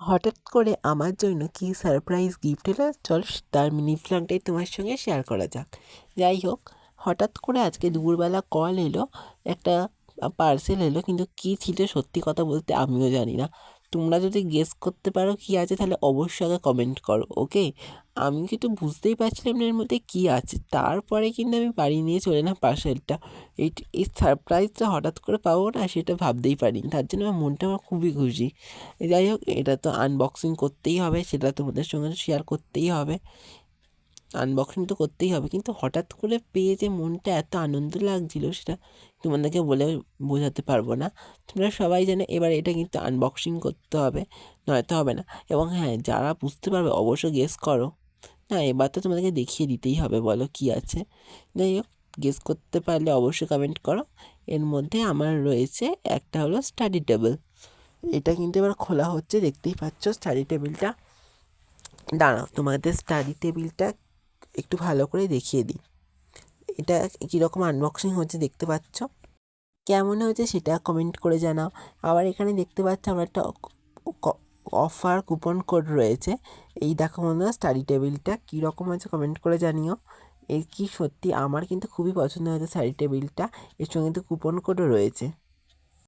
হঠাৎ করে আমার জন্য কী সারপ্রাইজ গিফট এলো চল তার মিনি প্ল্যানটাই তোমার সঙ্গে শেয়ার করা যাক। যাই হোক, হঠাৎ করে আজকে দুপুরবেলা কল এলো, একটা পার্সেল এলো, কিন্তু কী ছিল সত্যি কথা বলতে আমিও জানি না। তোমরা যদি গেস করতে পারো কী আছে তাহলে অবশ্যই আগে কমেন্ট করো, ওকে? আমি কিন্তু বুঝতেই পারছিলাম না এর মধ্যে কী আছে, তারপরে কিন্তু আমি বাড়ি নিয়ে চলে এলাম পার্সেলটা। এই সারপ্রাইজটা হঠাৎ করে পাবো না সেটা ভাবতেই পারিনি, তার জন্য আমার মনটা আমার খুবই খুশি। যাই হোক, এটা তো আনবক্সিং করতেই হবে, সেটা তোমাদের সঙ্গে শেয়ার করতেই হবে। আনবক্সিং তো করতেই হবে, কিন্তু হঠাৎ করে পেয়ে যে মনটা এত আনন্দ লাগছিল সেটা তোমাদেরকে বলে বোঝাতে পারবো না। তোমরা সবাই জানো এবার এটা কিন্তু আনবক্সিং করতে হবে, নয়তো হবে না। এবং হ্যাঁ, যারা বুঝতে পারবে অবশ্যই গেস করো। না, এবার তো তোমাদেরকে দেখিয়ে দিতেই হবে, বলো কী আছে। যাই হোক, গেস করতে পারলে অবশ্যই কমেন্ট করো। এর মধ্যে আমার রয়েছে একটা হলো স্টাডি টেবিল। এটা কিন্তু এবার খোলা হচ্ছে, দেখতেই পাচ্ছ স্টাডি টেবিলটা। দাঁড়াও, তোমাদের স্টাডি টেবিলটা একটু ভালো করে দেখিয়ে দিই। এটা কীরকম আনবক্সিং হচ্ছে দেখতে পাচ্ছ, কেমন হয়েছে সেটা কমেন্ট করে জানাও। আবার এখানে দেখতে পাচ্ছ আমার একটা অফার কুপন কোড রয়েছে। এই দেখো বন্ধুরা, স্টাডি টেবিলটা কীরকম হয়েছে কমেন্ট করে জানিও। এই কি সত্যি আমার কিন্তু খুবই পছন্দ হয়েছে স্টাডি টেবিলটা, এর সঙ্গে কিন্তু কুপন কোডও রয়েছে।